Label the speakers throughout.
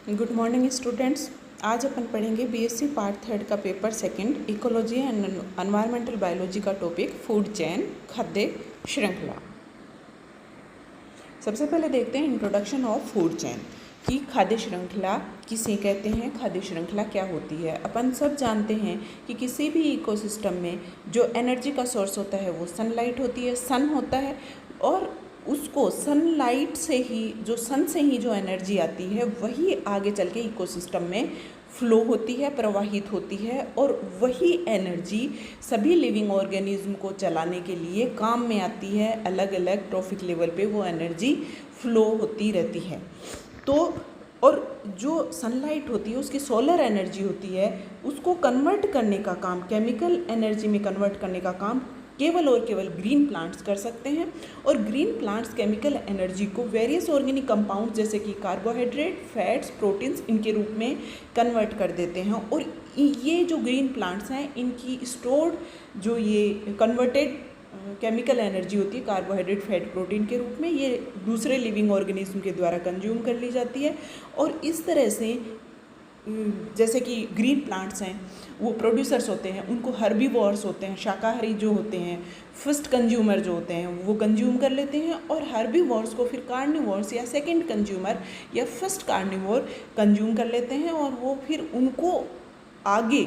Speaker 1: Good morning students. आज अपन पढ़ेंगे BSc part 3 का paper second ecology and environmental biology का टॉपिक फूड चेन, खाद्य श्रृंखला। सबसे पहले देखते हैं इंट्रोडक्शन ऑफ फूड चेन कि खाद्य श्रृंखला किसे कहते हैं, खाद्य श्रृंखला क्या होती है। अपन सब जानते हैं कि किसी भी इकोसिस्टम में जो एनर्जी का सोर्स होता है वो सनलाइट होती है, सन होता है, और उसको सनलाइट से ही सन से ही जो एनर्जी आती है वही आगे चल के इकोसिस्टम में फ्लो होती है, प्रवाहित होती है, और वही एनर्जी सभी लिविंग ऑर्गेनिज्म को चलाने के लिए काम में आती है। अलग अलग ट्रॉफिक लेवल पे वो एनर्जी फ्लो होती रहती है। तो और जो सनलाइट होती है उसकी सोलर एनर्जी होती है, उसको कन्वर्ट करने का काम, केमिकल एनर्जी में कन्वर्ट करने का काम केवल और केवल ग्रीन प्लांट्स कर सकते हैं। और ग्रीन प्लांट्स केमिकल एनर्जी को वेरियस ऑर्गेनिक कंपाउंड्स जैसे कि कार्बोहाइड्रेट, फैट्स, प्रोटीन्स इनके रूप में कन्वर्ट कर देते हैं। और ये जो ग्रीन प्लांट्स हैं इनकी स्टोर्ड जो ये कन्वर्टेड केमिकल एनर्जी होती है कार्बोहाइड्रेट, फैट, प्रोटीन के रूप में, ये दूसरे लिविंग ऑर्गेनिज्म के द्वारा कंज्यूम कर ली जाती है। और इस तरह से जैसे कि ग्रीन प्लांट्स हैं वो प्रोड्यूसर्स होते हैं, उनको हर्बीवोर्स होते हैं, शाकाहारी जो होते हैं, फर्स्ट कंज्यूमर जो होते हैं वो कंज्यूम कर लेते हैं, और हर्बीवोर्स को फिर कार्निवोर्स या सेकंड कंज्यूमर या फर्स्ट कार्निवोर कंज्यूम कर लेते हैं। और वो फिर उनको आगे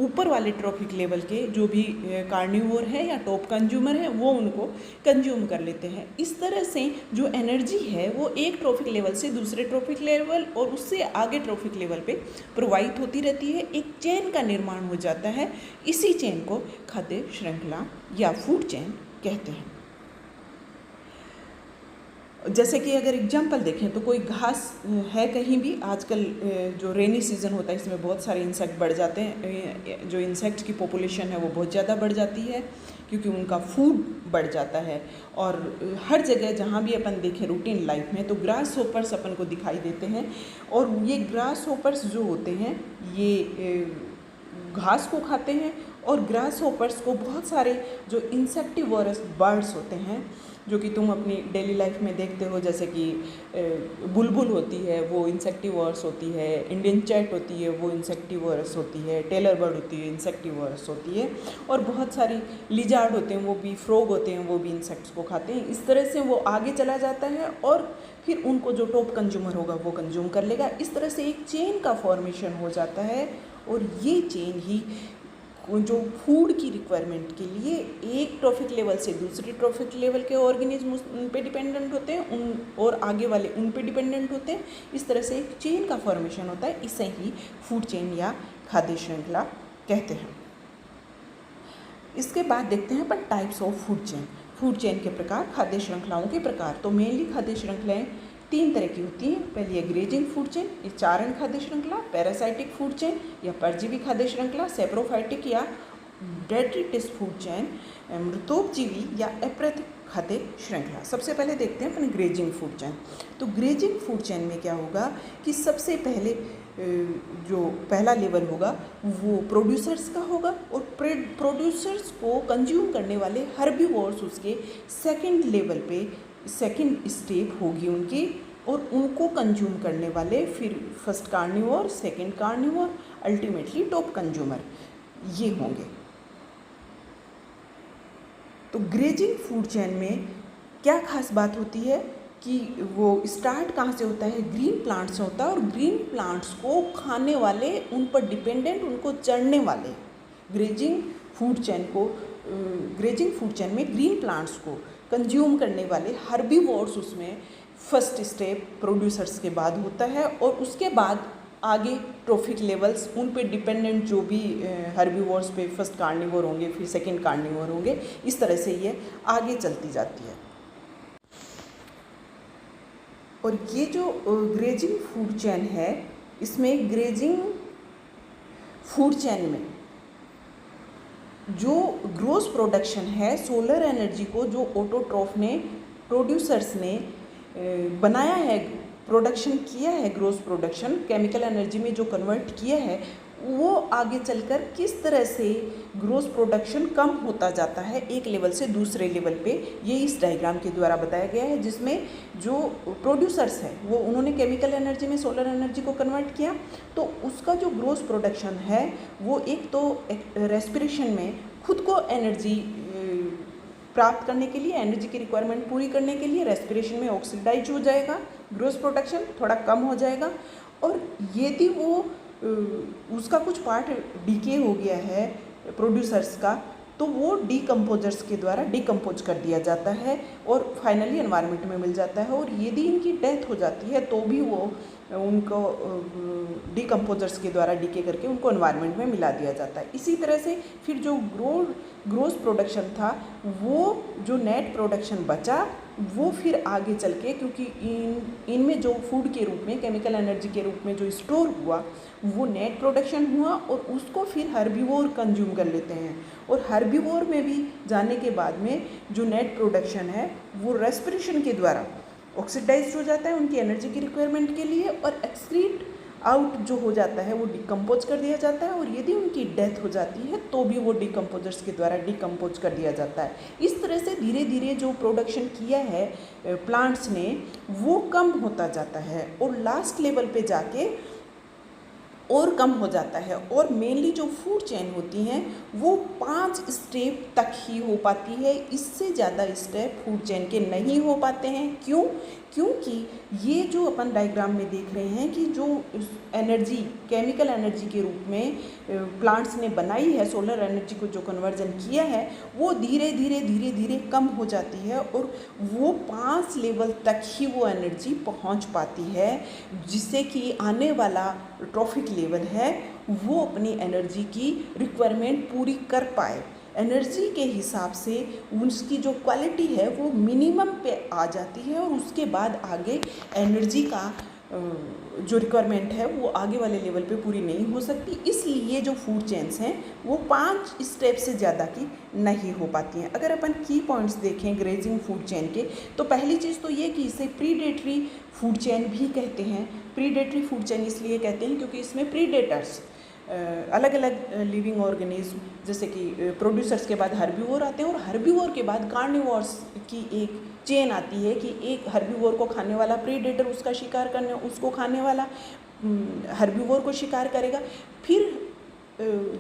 Speaker 1: ऊपर वाले ट्रॉफिक लेवल के जो भी कार्निवोर है या टॉप कंज्यूमर है वो उनको कंज्यूम कर लेते हैं। इस तरह से जो एनर्जी है वो एक ट्रॉफिक लेवल से दूसरे ट्रॉफिक लेवल और उससे आगे ट्रॉफिक लेवल पे प्रवाहित होती रहती है। एक चेन का निर्माण हो जाता है। इसी चेन को खाद्य श्रृंखला या फूड चेन कहते हैं। जैसे कि अगर एग्जाम्पल देखें तो कोई घास है कहीं भी, आजकल जो रेनी सीज़न होता है इसमें बहुत सारे इंसेक्ट बढ़ जाते हैं। जो इंसेक्ट्स की पॉपुलेशन है वो बहुत ज़्यादा बढ़ जाती है क्योंकि उनका फूड बढ़ जाता है। और हर जगह जहाँ भी अपन देखें रूटीन लाइफ में तो ग्रास होपर्स अपन को दिखाई देते हैं। और ये ग्रास होपर्स जो होते हैं ये घास को खाते हैं। और ग्रास होपर्स को बहुत सारे जो इंसेक्टिवोरस बर्ड्स होते हैं जो कि तुम अपनी डेली लाइफ में देखते हो, जैसे कि बुलबुल होती है वो इंसेक्टिवोरस होती है, इंडियन चैट होती है वो इंसेक्टिवोरस होती है, टेलर बर्ड होती है इंसेक्टिवोरस होती है, और बहुत सारी लिजार्ड होते हैं वो भी, फ्रॉग होते हैं वो भी इंसेक्ट्स को खाते हैं। इस तरह से वो आगे चला जाता है और फिर उनको जो टॉप कंज्यूमर होगा वो कंज्यूम कर लेगा। इस तरह से एक चेन का फॉर्मेशन हो जाता है। और ये चेन ही जो फूड की रिक्वायरमेंट के लिए एक ट्रॉफिक लेवल से दूसरे ट्रॉफिक लेवल के ऑर्गेनिज्म उन पे डिपेंडेंट होते हैं, और आगे वाले उन पे डिपेंडेंट होते हैं। इस तरह से एक चेन का फॉर्मेशन होता है। इसे ही फूड चेन या खाद्य श्रृंखला कहते हैं। इसके बाद देखते हैं अपन types of food chain. Food chain के प्रकार, खाद्य श्रृंखलाओं के प्रकार। तो मेनली खाद्य श्रृंखलाएँ 3 तरह की होती हैं। पहली है ग्रेजिंग फूड चेन, ये चारण खाद्य श्रृंखला, पैरासाइटिक फूड चेन या परजीवी खाद्य श्रृंखला, सेप्रोफाइटिक या डेट्रिटिस फूड चेन, मृतोपजीवी या अप्रैथिक खाद्य श्रृंखला। सबसे पहले देखते हैं अपन ग्रेजिंग फूड चेन। तो ग्रेजिंग फूड चेन में क्या होगा कि सबसे पहले जो पहला लेवल होगा वो प्रोड्यूसर्स का होगा, और प्रोड्यूसर्स को कंज्यूम करने वाले हर्बीवोर्स उसके सेकंड लेवल पे सेकंड स्टेप होगी उनकी, और उनको कंज्यूम करने वाले फिर first carnivore, second carnivore, ultimately top consumer ये होंगे। तो ग्रेजिंग फूड चेन में क्या खास बात होती है कि वो स्टार्ट कहाँ से होता है, ग्रीन प्लांट से होता है। और ग्रीन प्लांट्स को खाने वाले, उन पर डिपेंडेंट, उनको चढ़ने वाले ग्रेजिंग फूड चेन में ग्रीन प्लांट्स को कंज्यूम करने वाले हर्बीवोर्स उसमें फर्स्ट स्टेप प्रोड्यूसर्स के बाद होता है। और उसके बाद आगे ट्रॉफिक लेवल्स उन पे डिपेंडेंट जो भी हर्बीवोर्स पे फर्स्ट कार्निवोर होंगे, फिर सेकंड कार्निवोर होंगे। इस तरह से ये आगे चलती जाती है। और ये जो ग्रेजिंग फूड चेन है, इसमें ग्रेजिंग फूड चेन में जो ग्रोस प्रोडक्शन है, सोलर एनर्जी को जो ऑटोट्रॉफ ने, प्रोड्यूसर्स ने बनाया है, प्रोडक्शन किया है, ग्रोस प्रोडक्शन केमिकल एनर्जी में जो कन्वर्ट किया है, वो आगे चलकर किस तरह से ग्रोस प्रोडक्शन कम होता जाता है एक लेवल से दूसरे लेवल पे, ये इस डायग्राम के द्वारा बताया गया है। जिसमें जो प्रोड्यूसर्स है वो उन्होंने केमिकल एनर्जी में सोलर एनर्जी को कन्वर्ट किया, तो उसका जो ग्रोस प्रोडक्शन है वो एक तो रेस्पिरेशन में खुद को एनर्जी प्राप्त करने के लिए, एनर्जी की रिक्वायरमेंट पूरी करने के लिए रेस्पिरेशन में ऑक्सीडाइज हो जाएगा, ग्रोस प्रोडक्शन थोड़ा कम हो जाएगा। और यदि वो उसका कुछ पार्ट डीके हो गया है प्रोड्यूसर्स का, तो वो डीकम्पोजर्स के द्वारा डीकम्पोज कर दिया जाता है और फाइनली एनवायरनमेंट में मिल जाता है। और यदि इनकी डेथ हो जाती है तो भी वो उनको डीकम्पोजर्स के द्वारा डीके करके उनको एनवायरनमेंट में मिला दिया जाता है। इसी तरह से फिर जो ग्रोस प्रोडक्शन था, वो जो नेट प्रोडक्शन बचा वो फिर आगे चल के, क्योंकि इनमें जो फूड के रूप में, केमिकल एनर्जी के रूप में जो स्टोर हुआ वो नेट प्रोडक्शन हुआ और उसको फिर हर्बीवोर कंज्यूम कर लेते हैं। और हर्बीवोर में भी जाने के बाद में जो नेट प्रोडक्शन है वो रेस्पिरेशन के द्वारा ऑक्सीडाइज्ड हो जाता है उनकी एनर्जी की रिक्वायरमेंट के लिए, और एक्सक्रीट आउट जो हो जाता है वो डिकम्पोज कर दिया जाता है। और यदि उनकी डेथ हो जाती है तो भी वो डिकम्पोजर्स के द्वारा डिकम्पोज कर दिया जाता है। इस तरह से धीरे धीरे जो प्रोडक्शन किया है प्लांट्स ने वो कम होता जाता है और लास्ट लेवल पे जाके और कम हो जाता है। और मेनली जो फूड चेन होती हैं वो 5 स्टेप तक ही हो पाती है, इससे ज़्यादा स्टेप फूड चेन के नहीं हो पाते हैं। क्यों? क्योंकि ये जो अपन डायग्राम में देख रहे हैं कि जो एनर्जी केमिकल एनर्जी के रूप में प्लांट्स ने बनाई है, सोलर एनर्जी को जो कन्वर्जन किया है, वो धीरे धीरे कम हो जाती है और वो 5 लेवल तक ही वो एनर्जी पहुंच पाती है, जिससे कि आने वाला ट्रॉफिक लेवल है वो अपनी एनर्जी की रिक्वायरमेंट पूरी कर पाए। एनर्जी के हिसाब से उसकी जो क्वालिटी है वो मिनिमम पे आ जाती है और उसके बाद आगे एनर्जी का जो रिक्वायरमेंट है वो आगे वाले लेवल पे पूरी नहीं हो सकती। इसलिए जो फूड चेन्स हैं वो 5 स्टेप से ज़्यादा की नहीं हो पाती हैं। अगर अपन की पॉइंट्स देखें ग्रेजिंग फूड चेन के, तो पहली चीज़ तो ये कि इसे प्रीडेटरी फूड चेन भी कहते हैं। प्रीडेटरी फूड चेन इसलिए कहते हैं क्योंकि इसमें प्रीडेटर्स अलग अलग लिविंग ऑर्गेनिज्म, जैसे कि प्रोड्यूसर्स के बाद हर्बीवोर आते हैं और हर्बीवोर के बाद कार्निवोर्स की एक चेन आती है कि एक हर्बीवोर को खाने वाला प्रीडेटर उसका शिकार करने, उसको खाने वाला हर्बीवोर को शिकार करेगा। फिर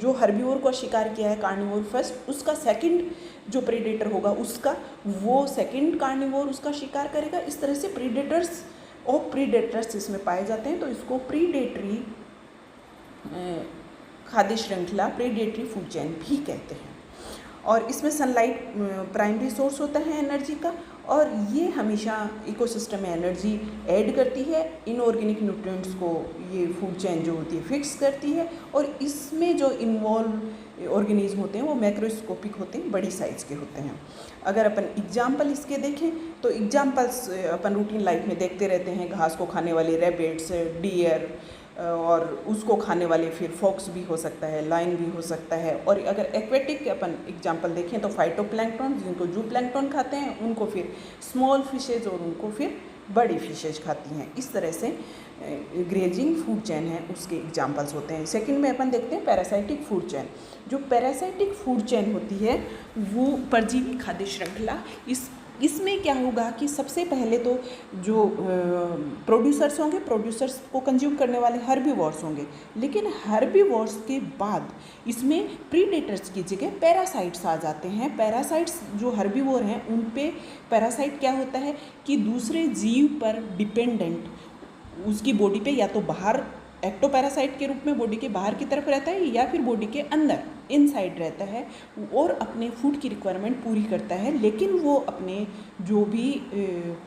Speaker 1: जो हर्बीवोर को शिकार किया है कार्निवोर फर्स्ट, उसका सेकंड जो प्रीडेटर होगा उसका वो सेकंड कार्निवोर उसका शिकार करेगा। इस तरह से प्रीडेटर्स और प्रीडेटर्स इसमें पाए जाते हैं, तो इसको प्रीडेटरी खाद्य श्रृंखला प्रीडेटरी फूड चेन भी कहते हैं। और इसमें सनलाइट प्राइमरी सोर्स होता है एनर्जी का, और ये हमेशा इकोसिस्टम में एनर्जी ऐड करती है। इनऑर्गेनिक न्यूट्रिएंट्स को ये फूड चेन जो होती है फिक्स करती है, और इसमें जो इन्वॉल्व ऑर्गेनिज्म होते हैं वो मैक्रोस्कोपिक होते हैं, बड़ी साइज़ के होते हैं। अगर अपन एग्जाम्पल इसके देखें तो एग्जाम्पल्स अपन रूटीन लाइफ में देखते रहते हैं, घास को खाने वाले रैबिट्स, डियर, और उसको खाने वाले फिर फॉक्स भी हो सकता है, लाइन भी हो सकता है। और अगर एक्वेटिक अपन एग्जांपल देखें तो फाइटोप्लैंक्टन, जिनको जू प्लैंक्टन खाते हैं, उनको फिर स्मॉल फिशेज और उनको फिर बड़ी फिशेज खाती हैं। इस तरह से ग्रेजिंग फूड चेन है उसके एग्जांपल्स होते हैं। सेकंड में अपन देखते हैं पैरासाइटिक फूड चेन। जो पैरासाइटिक फूड चेन होती है वो परजीवी खाद्य श्रृंखला, इसमें क्या होगा कि सबसे पहले तो जो प्रोड्यूसर्स होंगे, प्रोड्यूसर्स को कंज्यूम करने वाले हर्बीवोर्स होंगे, लेकिन हर्बीवोर्स के बाद इसमें प्रीडेटर्स की जगह पैरासाइट्स आ जाते हैं। पैरासाइट्स जो हर्बीवोर हैं उन पे पैरासाइट क्या होता है कि दूसरे जीव पर डिपेंडेंट उसकी बॉडी पे या तो बाहर एक्टोपैरासाइट के रूप में बॉडी के बाहर की तरफ रहता है या फिर बॉडी के अंदर इनसाइड रहता है और अपने फूड की रिक्वायरमेंट पूरी करता है, लेकिन वो अपने जो भी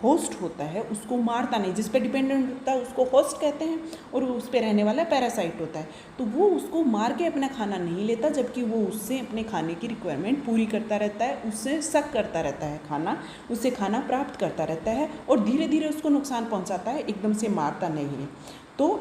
Speaker 1: होस्ट होता है उसको मारता नहीं। जिस पे डिपेंडेंट होता है उसको होस्ट कहते हैं और उस पे रहने वाला पैरासाइट होता है, तो वो उसको मार के अपना खाना नहीं लेता, जबकि वो उससे अपने खाने की रिक्वायरमेंट पूरी करता रहता है, उससे सक करता रहता है खाना, उससे खाना प्राप्त करता रहता है और धीरे धीरे उसको नुकसान पहुँचाता है, एकदम से मारता नहीं है। तो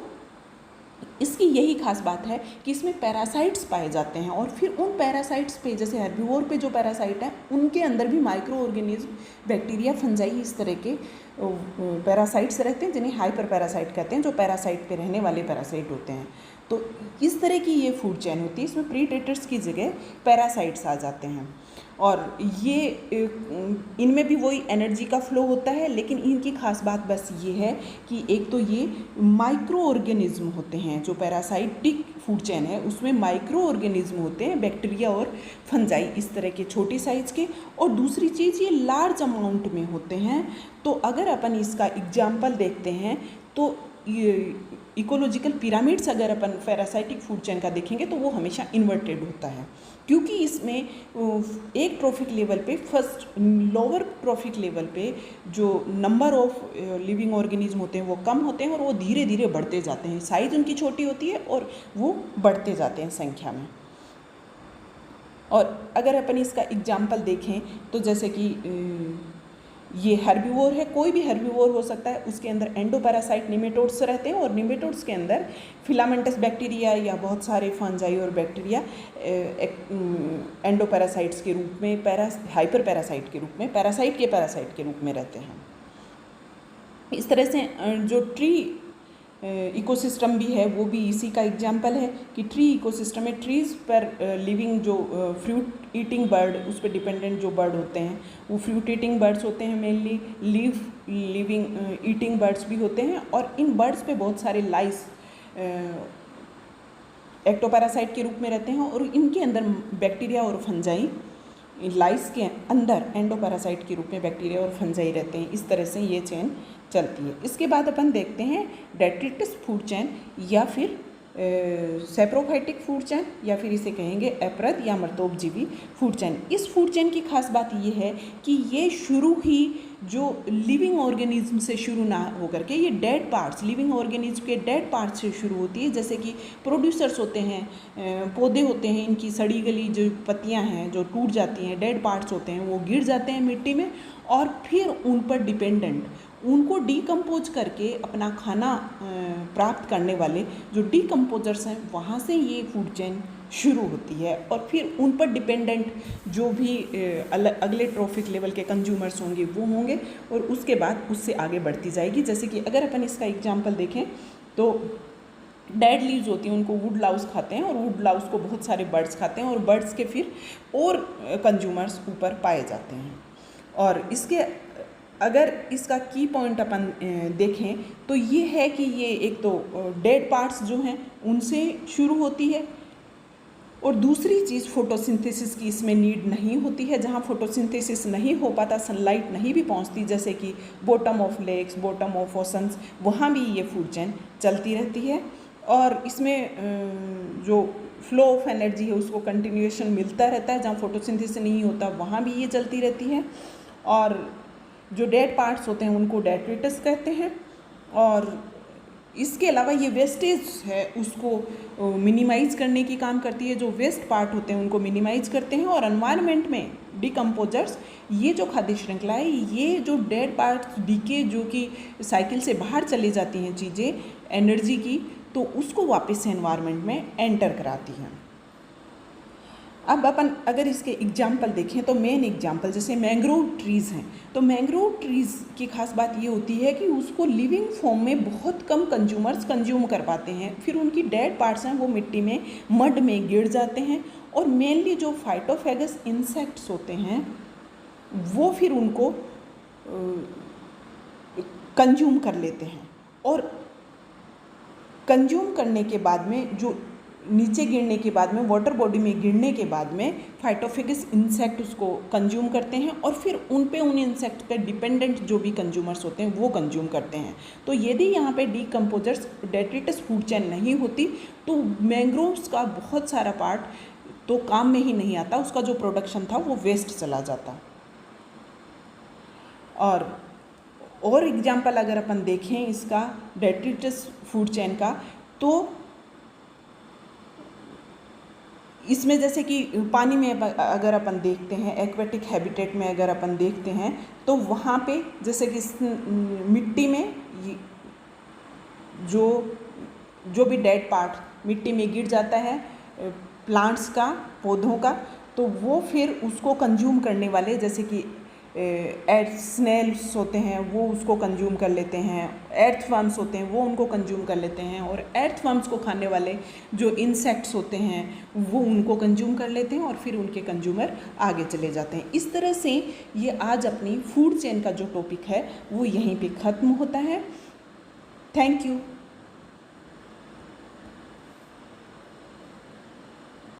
Speaker 1: इसकी यही खास बात है कि इसमें पैरासाइट्स पाए जाते हैं, और फिर उन पैरासाइट्स पे, जैसे हर्बीवोर पे जो पैरासाइट है उनके अंदर भी माइक्रो ऑर्गेनिज्म, बैक्टीरिया, फंजाई, इस तरह के पैरासाइट्स रहते हैं जिन्हें हाइपर पैरासाइट कहते हैं, जो पैरासाइट पे रहने वाले पैरासाइट होते हैं। तो इस तरह की ये फूड चेन होती है, इसमें प्रीडेटर्स की जगह पैरासाइट्स आ जाते हैं। और ये इनमें भी वही एनर्जी का फ्लो होता है, लेकिन इनकी खास बात बस ये है कि एक तो ये माइक्रो ऑर्गेनिज्म होते हैं, जो पैरासाइटिक फूड चेन है उसमें माइक्रो ऑर्गेनिज्म होते हैं, बैक्टीरिया और फंजाई इस तरह के छोटी साइज़ के, और दूसरी चीज़ ये लार्ज अमाउंट में होते हैं। तो अगर अपन इसका एग्जाम्पल देखते हैं तो इकोलॉजिकल पिरामिड्स अगर अपन पैरासाइटिक फूड चेन का देखेंगे तो वो हमेशा इन्वर्टेड होता है, क्योंकि इसमें एक ट्रॉफिक लेवल पे, फर्स्ट लोअर ट्रॉफिक लेवल पे जो नंबर ऑफ लिविंग ऑर्गेनिज्म होते हैं वो कम होते हैं और वो धीरे धीरे बढ़ते जाते हैं। साइज़ उनकी छोटी होती है और वो बढ़ते जाते हैं संख्या में। और अगर अपन इसका एग्जाम्पल देखें तो जैसे कि ये हर्बीवोर है, कोई भी हर्बीवोर हो सकता है, उसके अंदर एंडोपैरासाइट निमेटोड्स रहते हैं, और निमेटोड्स के अंदर फिलामेंटस बैक्टीरिया या बहुत सारे फंजाई और बैक्टीरिया एंडोपैरासाइट्स के रूप में, हाइपर पैरासाइट के रूप में, पैरासाइट के रूप में रहते हैं। इस तरह से जो ट्री इकोसिस्टम भी है वो भी इसी का एग्जाम्पल है कि ट्री इकोसिस्टम में ट्रीज़ पर लिविंग जो फ्रूट ईटिंग बर्ड, उस पर डिपेंडेंट जो बर्ड होते हैं वो फ्रूट ईटिंग बर्ड्स होते हैं, मेनली लिविंग ईटिंग बर्ड्स भी होते हैं। और इन बर्ड्स पे बहुत सारे लाइस एक्टोपैरासाइट के रूप में रहते हैं, और इनके अंदर बैक्टीरिया और फंजाई, लाइस के अंदर एंडोपैरासाइट के रूप में बैक्टीरिया और फंजाई रहते हैं। इस तरह से ये चेन चलती है। इसके बाद अपन देखते हैं डेट्रिटस फूड चेन, या फिर सेप्रोफाइटिक फूड चेन, या फिर इसे कहेंगे एप्रद या मर्तोबजीवी फूड चेन। इस फूड चेन की खास बात ये है कि ये शुरू ही जो लिविंग ऑर्गेनिज्म से शुरू ना होकर के ये डेड पार्ट्स, लिविंग ऑर्गेनिज्म के डेड पार्ट्स से शुरू होती है। जैसे कि प्रोड्यूसर्स होते हैं, पौधे होते हैं, इनकी सड़ी गली जो पत्तियां हैं जो टूट जाती हैं, डेड पार्ट्स होते हैं, वो गिर जाते हैं मिट्टी में, और फिर उन पर डिपेंडेंट, उनको डीकम्पोज करके अपना खाना प्राप्त करने वाले जो डीकम्पोजर्स हैं, वहाँ से ये फूड चेन शुरू होती है। और फिर उन पर डिपेंडेंट जो भी अगले ट्रॉफिक लेवल के कंज्यूमर्स होंगे वो होंगे, और उसके बाद उससे आगे बढ़ती जाएगी। जैसे कि अगर अपन इसका एग्जांपल देखें तो डेड लीव्स होती हैं, उनको वुड लाउस खाते हैं, और वुड लाउस को बहुत सारे बर्ड्स खाते हैं, और बर्ड्स के फिर और कंज्यूमर्स ऊपर पाए जाते हैं। और इसके अगर इसका की पॉइंट अपन देखें तो ये है कि ये एक तो डेड पार्ट्स जो हैं उनसे शुरू होती है, और दूसरी चीज़ फोटोसिंथेसिस की इसमें नीड नहीं होती है। जहाँ फोटोसिंथेसिस नहीं हो पाता, सनलाइट नहीं भी पहुँचती, जैसे कि bottom of lakes, bottom of oceans, वहाँ भी ये फूड चेन चलती रहती है। और इसमें जो फ्लो ऑफ एनर्जी है उसको कंटिन्यूएशन मिलता रहता है। जहाँ फोटोसिंथेसिस नहीं होता वहाँ भी ये चलती रहती है। और जो डेड पार्ट्स होते हैं उनको डेट्रिटस कहते हैं। और इसके अलावा ये वेस्टेज है उसको मिनिमाइज़ करने की काम करती है। जो वेस्ट पार्ट होते हैं उनको मिनिमाइज़ करते हैं, और एनवायरनमेंट में डिकम्पोजर्स, ये जो खाद्य श्रृंखला है, ये जो डेड पार्ट्स डीके जो कि साइकिल से बाहर चली जाती हैं चीज़ें एनर्जी की, तो उसको वापस से एनवायरनमेंट में एंटर कराती हैं। अब अपन अगर इसके एग्जाम्पल देखें तो मेन एग्जाम्पल जैसे मैंग्रोव ट्रीज़ हैं, तो मैंग्रोव ट्रीज़ की खास बात ये होती है कि उसको लिविंग फॉर्म में बहुत कम कंज्यूमर्स कंज्यूम कर पाते हैं। फिर उनकी डेड पार्ट्स हैं वो मिट्टी में, मड में गिर जाते हैं, और मेनली जो फाइटोफेगस इंसेक्ट्स होते हैं वो फिर उनको कंज्यूम कर लेते हैं। और कंज्यूम करने के बाद में, जो नीचे गिरने के बाद में, वाटर बॉडी में गिरने के बाद में, फाइटोफेगस इंसेक्ट उसको कंज्यूम करते हैं, और फिर उन इंसेक्ट पे डिपेंडेंट जो भी कंज्यूमर्स होते हैं वो कंज्यूम करते हैं। तो यदि यहाँ पे डीकम्पोजर्स, डेट्रिटस फूड चेन नहीं होती तो मैंग्रोव्स का बहुत सारा पार्ट तो काम में ही नहीं आता, उसका जो प्रोडक्शन था वो वेस्ट चला जाता। और एग्जाम्पल अगर अपन देखें इसका डेट्रिटस फूड चेन का, तो इसमें जैसे कि पानी में अगर अपन देखते हैं, एक्वेटिक हैबिटेट में अगर अपन देखते हैं, तो वहाँ पे जैसे कि मिट्टी में जो जो भी डेड पार्ट मिट्टी में गिर जाता है प्लांट्स का, पौधों का, तो वो फिर उसको कंज्यूम करने वाले, जैसे कि स्नेल्स होते हैं वो उसको कंज्यूम कर लेते हैं, एर्थवर्म्स होते हैं वो उनको कंज्यूम कर लेते हैं, और एर्थवर्म्स को खाने वाले जो इंसेक्ट्स होते हैं वो उनको कंज्यूम कर लेते हैं और फिर उनके कंज्यूमर आगे चले जाते हैं। इस तरह से ये आज अपनी फूड चेन का जो टॉपिक है वो यहीं पे ख़त्म होता है। Thank you.